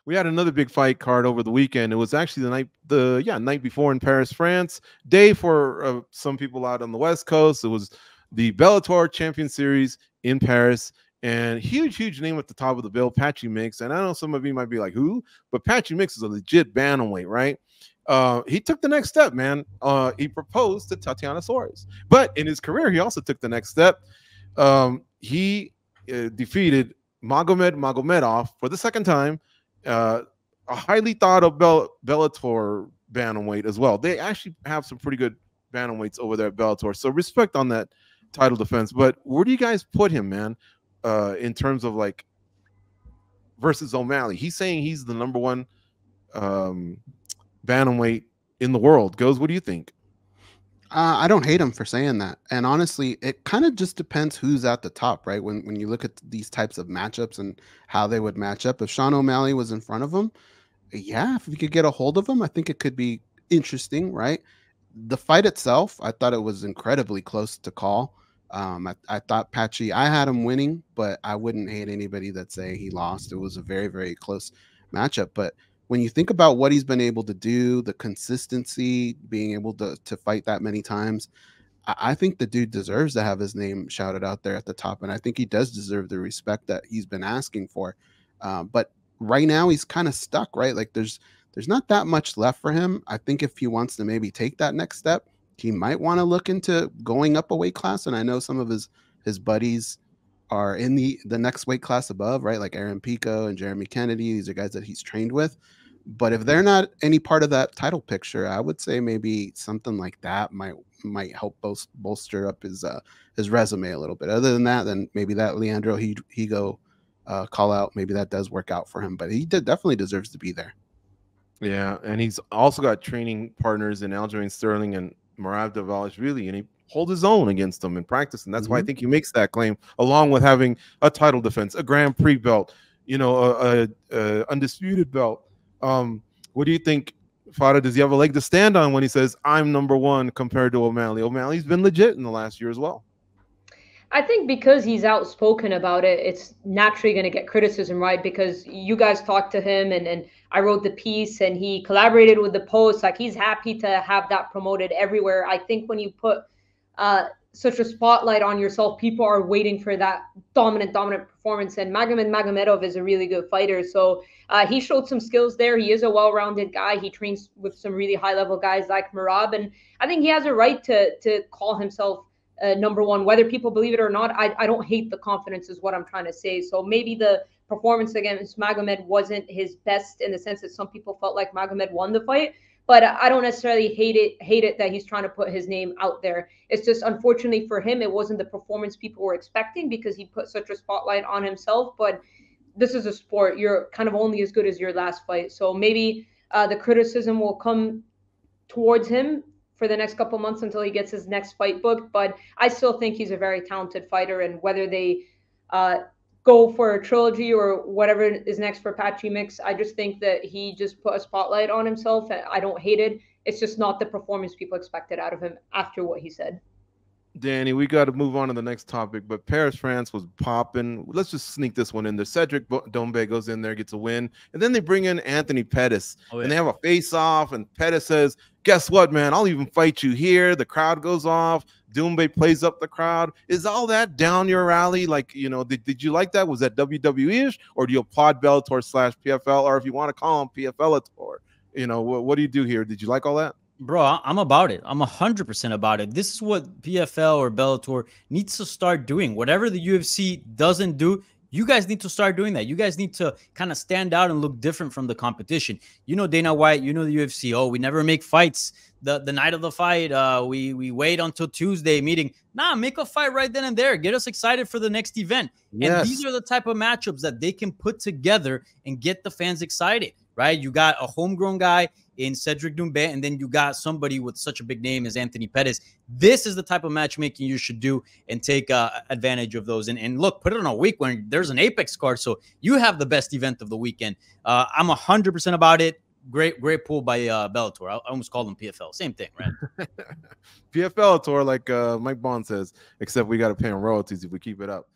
We had another big fight card over the weekend. It was actually the night before in Paris, France. Day for some people out on the West Coast. It was the Bellator Champion Series in Paris, and huge name at the top of the bill, Patchy Mix. And I know some of you might be like, who? But Patchy Mix is a legit bantamweight, right? He took the next step, man. He proposed to Tatiana Suarez, but in his career, he also took the next step. He defeated Magomedov for the second time, a highly thought of Bellator bantamweight as well. They actually have some pretty good bantamweights over there at Bellator, so respect on that title defense. But where do you guys put him, man? In terms of like versus O'Malley, he's saying he's the number one bantamweight in the world. Goes, what do you think? I don't hate him for saying that. And honestly, it kind of just depends who's at the top, right? When you look at these types of matchups and how they would match up. If Sean O'Malley was in front of him, yeah, if we could get a hold of him, I think it could be interesting, right? The fight itself, I thought it was incredibly close to call. I thought Patchy, I had him winning, but I wouldn't hate anybody that say he lost. It was a very, very close matchup. But when you think about what he's been able to do, the consistency, being able to fight that many times, I think the dude deserves to have his name shouted out there at the top, and I think he does deserve the respect that he's been asking for. But right now, he's kind of stuck, right? Like there's not that much left for him. I think if he wants to maybe take that next step, he might want to look into going up a weight class. And I know some of his buddies are in the next weight class above, right? Like Aaron Pico and Jeremy Kennedy. These are guys that he's trained with. But if they're not any part of that title picture, I would say maybe something like that might help bolster up his resume a little bit. Other than that, then maybe that Leandro Higo call out, maybe that does work out for him. But he definitely deserves to be there. Yeah, and he's also got training partners in Aljamain Sterling and Marav Dvalishvili, and he hold his own against them in practice, and that's why I think he makes that claim, along with having a title defense, a Grand Prix belt, a undisputed belt. What do you think, Fada? Does he have a leg to stand on when he says I'm number one compared to O'Malley? O'Malley's been legit in the last year as well. I think because he's outspoken about it, it's naturally going to get criticism, right? Because you guys talked to him and I wrote the piece and he collaborated with the Post. Like he's happy to have that promoted everywhere. I think when you put such a spotlight on yourself, people are waiting for that dominant performance. And Magomed Magomedov is a really good fighter. So he showed some skills there. He is a well-rounded guy. He trains with some really high-level guys like Marab. And I think he has a right to call himself number one, whether people believe it or not. I don't hate the confidence is what I'm trying to say. So maybe the performance against Magomed wasn't his best in the sense that some people felt like Magomed won the fight, but I don't necessarily hate it that he's trying to put his name out there. It's just unfortunately for him, it wasn't the performance people were expecting because he put such a spotlight on himself. But this is a sport. You're kind of only as good as your last fight. So maybe the criticism will come towards him for the next couple months until he gets his next fight booked. But I still think he's a very talented fighter. And whether they go for a trilogy or whatever is next for Patchy Mix, I just think that he just put a spotlight on himself. And I don't hate it. It's just not the performance people expected out of him after what he said. Danny, we got to move on to the next topic, but Paris, France was popping. Let's just sneak this one in there. Cedric Dombe goes in there, gets a win, and then they bring in Anthony Pettis, and they have a face-off, and Pettis says, guess what, man? I'll even fight you here. The crowd goes off. Dombe plays up the crowd. Is all that down your alley? Like, did you like that? Was that WWE-ish, or do you applaud Bellator / PFL, or if you want to call him PFL-ator? What do you do here? Did you like all that? Bro, I'm about it. I'm 100% about it. This is what PFL or Bellator needs to start doing. Whatever the UFC doesn't do, you guys need to start doing that. You guys need to kind of stand out and look different from the competition. Dana White, the UFC. Oh, we never make fights the night of the fight. We wait until Tuesday meeting. Nah, make a fight right then and there. Get us excited for the next event. Yes. And these are the type of matchups that they can put together and get the fans excited, right? You got a homegrown guy in Cedric Doumbé, and then you got somebody with such a big name as Anthony Pettis. This is the type of matchmaking you should do and take advantage of those. And look, put it on a week when there's an Apex card, so you have the best event of the weekend. I'm 100% about it. Great pull by Bellator. I almost called them PFL. Same thing, right? PFL-ator, like Mike Bond says, except we got to pay him royalties if we keep it up.